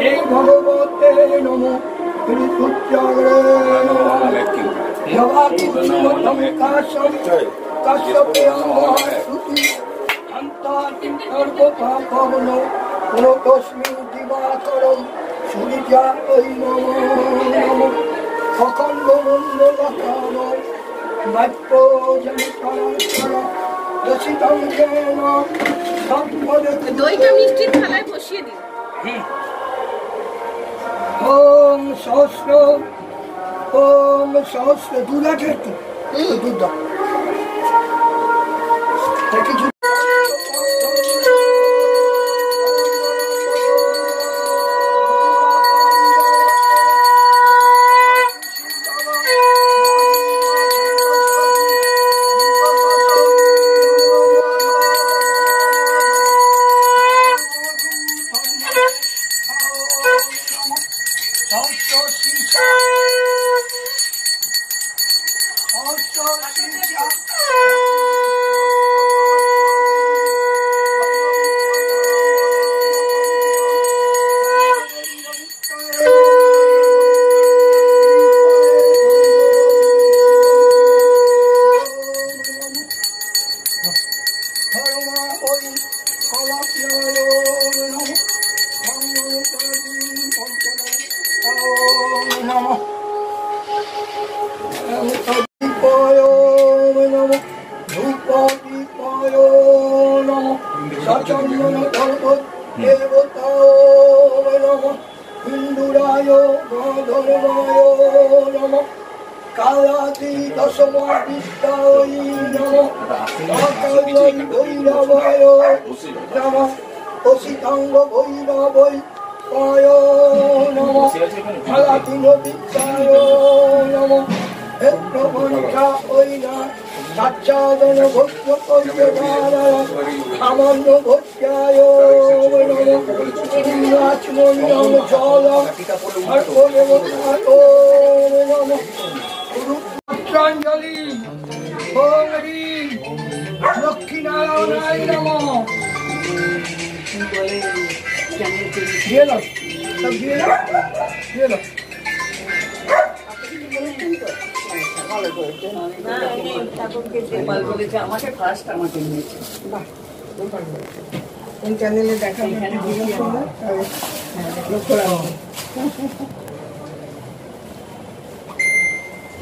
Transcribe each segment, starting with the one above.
এই ভগবতে নমো ত্রিপুত্রাগ্রে কাশ্যপে অঙ্গি অন্তর্গতাপবন পুনতস্মিন দিবাকরম সূর্যা ওই নমো নমো অখণ্ড মণ্ডলকাম বাক্য জনসারা দশিতং যেন দইটা মিষ্টির থালায় বসিয়ে দিন। ওম সহস্র দুধ আছে একটু দুধ দাও কিছু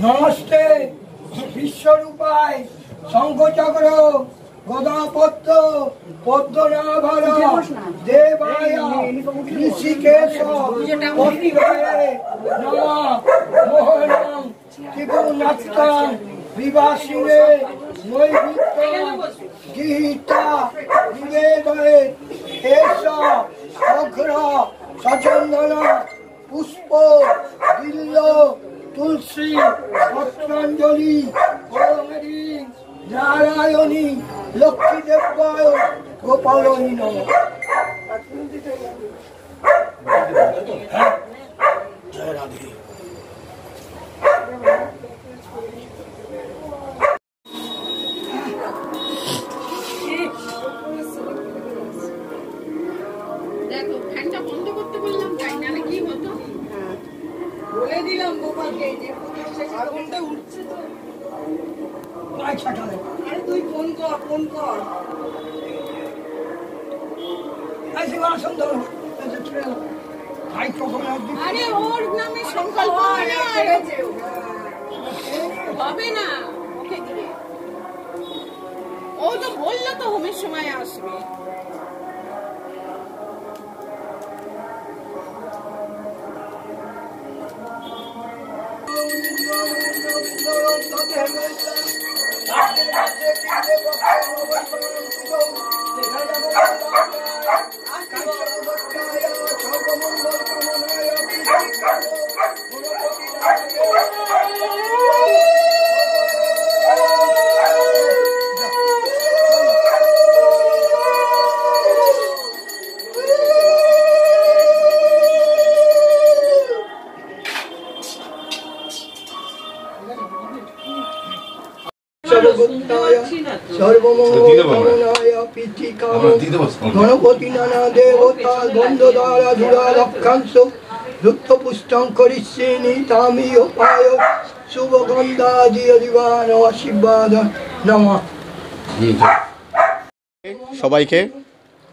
নমস্তে বিশ্বরূপায় শঙ্খচক্র গদাপদ্ম পদ্মনাভর দেবায় ঋষিকেশ পতিভায়ে নমঃ মোহনং ত্রিগুণাত্মং বিভাসিনে নৈবিত্যং গীতা নিবেদয়ে এষ অঘ্র সচন্দন পুষ্প বিল্ল তুলসী পত্রাঞ্জলি নারায়ণী লক্ষ্মী দেবায় গোপালনী নমঃ। জয় রাধে। দেখো ফ্যানটা বন্ধ করতে বললাম তাই না কি হতো বলে দিলাম গোপালকে যে আগুনটা উঠছে তো আরে তুই ফোন কর আরে ওর নামে সংকল্প হবে না ওকে দিয়ে ও তো বললো তো হোমের সময় আসবে। সর্বভূতায় সর্বমঙ্গলকামনায় পিতৃকাম গণপতি নানা দেবতা গন্ধদ্বারা ধুরা রক্ষাংশ রুদ্ধপুষ্টং করিষ্যেনি তামি উপায় শুভগন্ধাদি অধিবান আশীর্বাদ নমঃ। সবাইকে,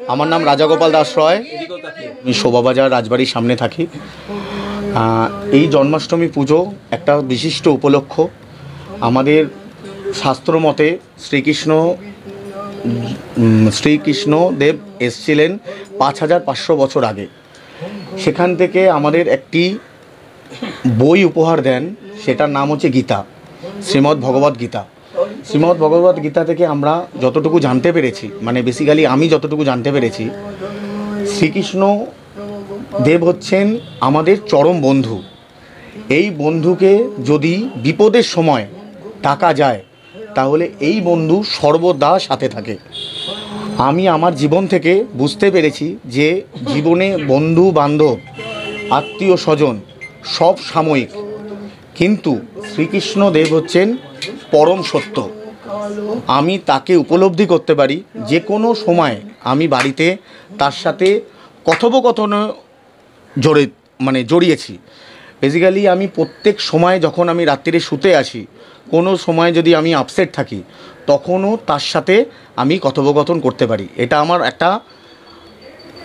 আমার নাম রাজাগোপাল দাস রয়, আমি শোভাবাজার রাজবাড়ির সামনে থাকি। এই জন্মাষ্টমী পুজো একটা বিশিষ্ট উপলক্ষ। আমাদের শাস্ত্র মতে শ্রীকৃষ্ণ দেব এসছিলেন 5500 বছর আগে। সেখান থেকে আমাদের একটি বই উপহার দেন, সেটার নাম হচ্ছে গীতা, শ্রীমদ্ ভগবদ্ গীতা। শ্রীমদ্ ভগবদ্ গীতা থেকে আমরা যতটুকু জানতে পেরেছি, মানে বেসিক্যালি আমি যতটুকু জানতে পেরেছি, শ্রীকৃষ্ণ দেব হচ্ছেন আমাদের চরম বন্ধু। এই বন্ধুকে যদি বিপদের সময় ডাকা যায় তাহলে এই বন্ধু সর্বদা সাথে থাকে। আমি আমার জীবন থেকে বুঝতে পেরেছি যে জীবনে বন্ধু বান্ধব আত্মীয় স্বজন সব সাময়িক, কিন্তু শ্রীকৃষ্ণ দেব হচ্ছেন পরম সত্য। আমি তাকে উপলব্ধি করতে পারি যে কোনো সময়। আমি বাড়িতে তার সাথে কথোপকথনে জড়িয়েছি। বেসিক্যালি আমি প্রত্যেক সময়, যখন আমি রাত্রিরে শুতে আসি, কোনো সময় যদি আমি আপসেট থাকি, তখনও তার সাথে আমি কথোপকথন করতে পারি। এটা আমার একটা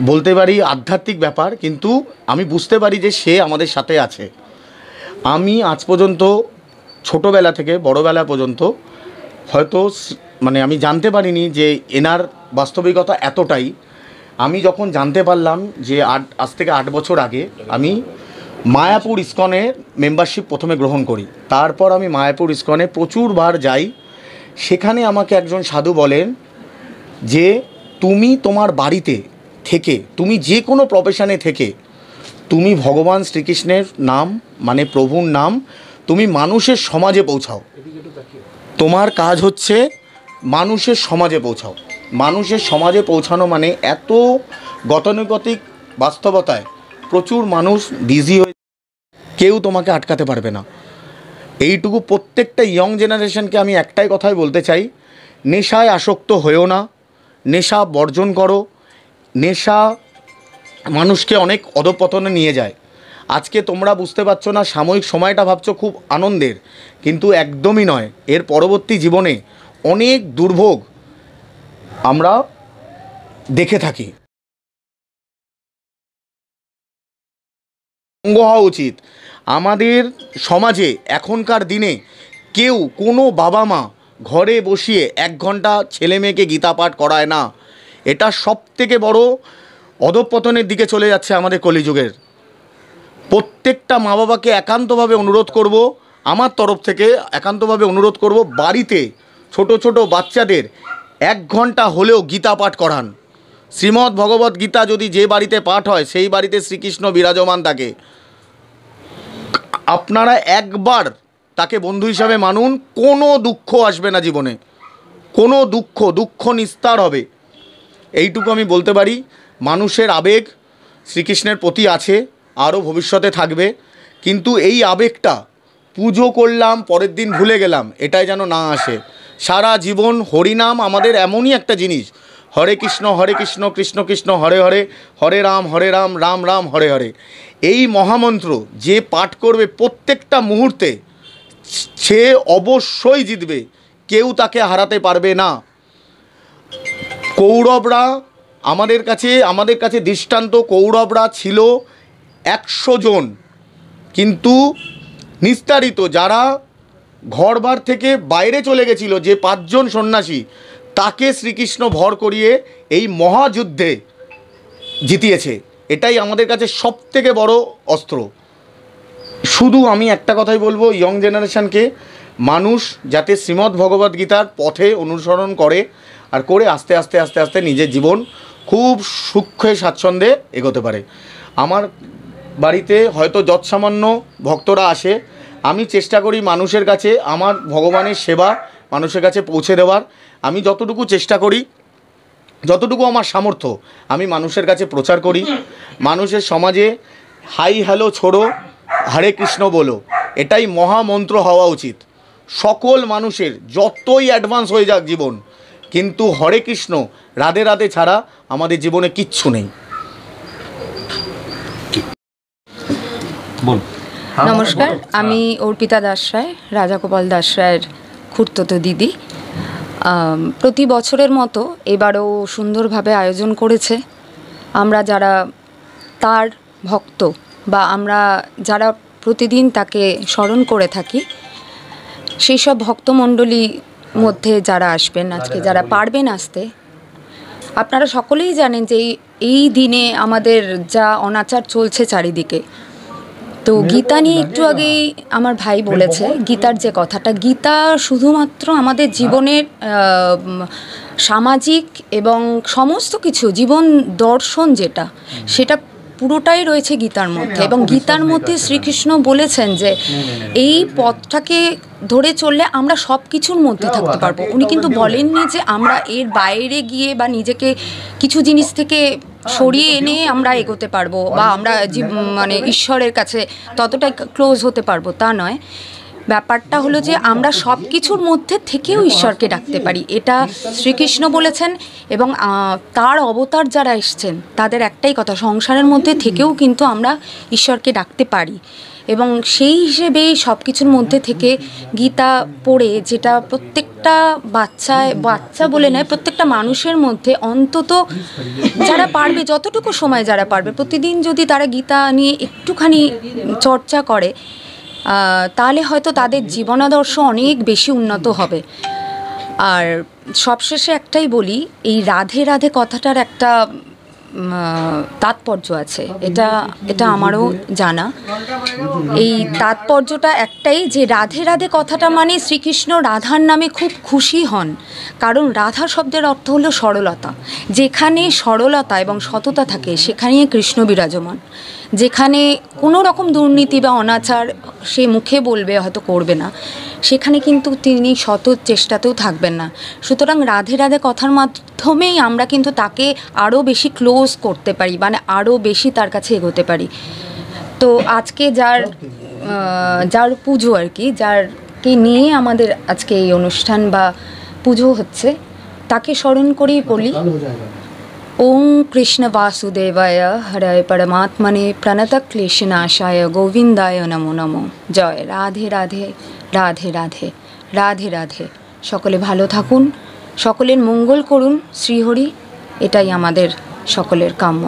বলতে পারি আধ্যাত্মিক ব্যাপার, কিন্তু আমি বুঝতে পারি যে সে আমাদের সাথে আছে। আমি আজ পর্যন্ত ছোটোবেলা থেকে বড়োবেলা পর্যন্ত হয়তো আমি জানতে পারিনি যে এনার বাস্তবিকতা এতটাই। আমি যখন জানতে পারলাম যে আজ থেকে 8 বছর আগে আমি মায়াপুর ইস্কনে মেম্বারশিপ প্রথমে গ্রহণ করি। তারপর আমি মায়াপুর ইস্কনে প্রচুরবার যাই। সেখানে আমাকে একজন সাধু বলেন যে তুমি তোমার বাড়িতে থেকে, তুমি যে কোনো প্রফেশনে থেকে, তুমি ভগবান শ্রীকৃষ্ণের নাম, মানে প্রভুর নাম, তুমি মানুষের সমাজে পৌঁছাও। তোমার কাজ হচ্ছে মানুষের সমাজে পৌঁছাও। মানুষের সমাজে পৌঁছানো মানে এত গতানুগতিক বাস্তবতায় প্রচুর মানুষ বিজি হয়ে, কেউ তোমাকে আটকাতে পারবে না। এইটুকু প্রত্যেকটা ইয়ং জেনারেশনকে আমি একটাই কথাই বলতে চাই, নেশায় আসক্ত হয়েও না, নেশা বর্জন করো। নেশা মানুষকে অনেক অধঃপতনে নিয়ে যায়। আজকে তোমরা বুঝতে পারছো না, সাময়িক সময়টা ভাবছো খুব আনন্দের, কিন্তু একদমই নয়। এর পরবর্তী জীবনে অনেক দুর্ভোগ আমরা দেখে থাকি। সঙ্গ হওয়া উচিত। আমাদের সমাজে এখনকার দিনে কেউ, কোনো বাবা মা ঘরে বসিয়ে 1 ঘন্টা ছেলে মেয়েকে গীতা পাঠ করায় না। এটা সবথেকে বড় অধঃপতনের দিকে চলে যাচ্ছে আমাদের কলিযুগের। প্রত্যেকটা মা বাবাকে একান্তভাবে অনুরোধ করব, আমার তরফ থেকে একান্তভাবে অনুরোধ করব, বাড়িতে ছোট ছোট বাচ্চাদের 1 ঘন্টা হলেও গীতা পাঠ করান। শ্রীমদ্ ভগবদ্ গীতা যদি যে বাড়িতে পাঠ হয়, সেই বাড়িতে শ্রীকৃষ্ণ বিরাজমান থাকে। আপনারা একবার তাকে বন্ধু হিসাবে মানুন, কোনো দুঃখ আসবে না জীবনে, কোনো দুঃখ নিস্তার হবে। এইটুকু আমি বলতে পারি। মানুষের আবেগ শ্রীকৃষ্ণের প্রতি আছে, আরও ভবিষ্যতে থাকবে, কিন্তু এই আবেগটা পুজো করলাম পরের দিন ভুলে গেলাম, এটাই যেন না আসে। সারা জীবন হরিনাম আমাদের এমনই একটা জিনিস, হরে কৃষ্ণ কৃষ্ণ কৃষ্ণ হরে হরে, হরে রাম রাম রাম হরে হরে। এই মহামন্ত্র যে পাঠ করবে প্রত্যেকটা মুহূর্তে, সে অবশ্যই জিতবে, কেউ তাকে হারাতে পারবে না। কৌরবরা আমাদের কাছে দৃষ্টান্ত। কৌরবরা ছিল 100 জন, কিন্তু নিস্তারিত যারা ঘরবার থেকে বাইরে চলে গেছিল, যে 5 জন সন্ন্যাসী, তাকে শ্রীকৃষ্ণ ভর করিয়ে এই মহাযুদ্ধে জিতিয়েছে। এটাই আমাদের কাছে সবথেকে বড় অস্ত্র। শুধু আমি একটা কথাই বলবো ইয়ং জেনারেশনকে, মানুষ যাতে শ্রীমদ্ ভগবদ্ গীতার পথে অনুসরণ করে, আর করে আস্তে আস্তে আস্তে আস্তে নিজের জীবন খুব সুখে স্বাচ্ছন্দ্যে এগোতে পারে। আমার বাড়িতে হয়তো যৎসামান্য ভক্তরা আসে, আমি চেষ্টা করি মানুষের কাছে আমার ভগবানের সেবা মানুষের কাছে পৌঁছে দেওয়ার। আমি যতটুকু চেষ্টা করি, যতটুকু আমার সামর্থ্য, আমি মানুষের কাছে প্রচার করি। মানুষের সমাজে হাই হ্যালো ছোড়ো, হরে কৃষ্ণ বলো, এটাই মহামন্ত্র হওয়া উচিত। সকল মানুষের যতই অ্যাডভান্স হয়ে যাক জীবন, কিন্তু হরে কৃষ্ণ রাধে রাধে ছাড়া আমাদের জীবনে কিচ্ছু নেই। নমস্কার, আমি অর্পিতা দাস রায়, রাজাগোপাল দাস রায়ের খুড়তুতো দিদি। প্রতি বছরের মতো এবারও সুন্দরভাবে আয়োজন করেছে। আমরা যারা তার ভক্ত বা আমরা যারা প্রতিদিন তাকে স্মরণ করে থাকি, সেই সব ভক্তমণ্ডলী মধ্যে যারা আসবেন আজকে, যারা পারবেন আসতে, আপনারা সকলেই জানেন যে এই দিনে আমাদের যা অনাচার চলছে চারিদিকে। তো গীতা নিয়ে একটু আগেই আমার ভাই বলেছে, গীতার যে কথাটা, গীতা শুধুমাত্র আমাদের জীবনের সামাজিক এবং সমস্ত কিছু জীবন দর্শন যেটা, সেটা পুরোটাই রয়েছে গীতার মধ্যে। এবং গীতার মধ্যে শ্রীকৃষ্ণ বলেছেন যে এই পথটাকে ধরে চললে আমরা সব কিছুর মধ্যে থাকতে পারবো। উনি কিন্তু বলেননি যে আমরা এর বাইরে গিয়ে বা নিজেকে কিছু জিনিস থেকে সরিয়ে এনে আমরা এগোতে পারবো বা আমরা মানে ঈশ্বরের কাছে ততটাই ক্লোজ হতে পারবো, তা নয়। ব্যাপারটা হলো যে আমরা সব কিছুর মধ্যে থেকেও ঈশ্বরকে ডাকতে পারি, এটা শ্রীকৃষ্ণ বলেছেন। এবং তার অবতার যারা এসছেন তাদের একটাই কথা, সংসারের মধ্যে থেকেও কিন্তু আমরা ঈশ্বরকে ডাকতে পারি। এবং সেই হিসেবেই সব কিছুর মধ্যে থেকে গীতা পড়ে, যেটা প্রত্যেকটা বাচ্চা বলে নয়, প্রত্যেকটা মানুষের মধ্যে অন্তত যারা পারবে, যতটুকু সময় যারা পারবে, প্রতিদিন যদি তারা গীতা নিয়ে একটুখানি চর্চা করে, তাহলে হয়তো তাদের জীবনাদর্শ অনেক বেশি উন্নত হবে। আর সবশেষে একটাই বলি, এই রাধে রাধে কথাটার একটা তাৎপর্য আছে, এটা আমারও জানা। এই তাৎপর্যটা একটাই যে রাধে রাধে কথাটা মানে শ্রীকৃষ্ণ রাধার নামে খুব খুশি হন, কারণ রাধা শব্দের অর্থ হলো সরলতা। যেখানে সরলতা এবং সততা থাকে সেখানেই কৃষ্ণ বিরাজমান। যেখানে কোনো রকম দুর্নীতি বা অনাচার সে মুখে বলবে, হয়তো করবে না, সেখানে কিন্তু তিনি শত চেষ্টাতেও থাকবেন না। সুতরাং রাধে রাধে কথার মাধ্যমেই আমরা কিন্তু তাকে আরও বেশি ক্লোজ করতে পারি, মানে আরও বেশি তার কাছে এগোতে পারি। তো আজকে যার পুজো আর কি, যারকে নিয়ে আমাদের আজকে এই অনুষ্ঠান বা পুজো হচ্ছে, তাকে স্মরণ করেই বলি, ওং কৃষ্ণ বাসুদেবায় হরায় পরমাত্মনে প্রণত ক্লেশনাশায় গোবিন্দায় নমো নমো। জয় রাধে রাধে রাধে রাধে রাধে রাধে। সকলে ভালো থাকুন, সকলের মঙ্গল করুন শ্রীহরি, এটাই আমাদের সকলের কাম্য।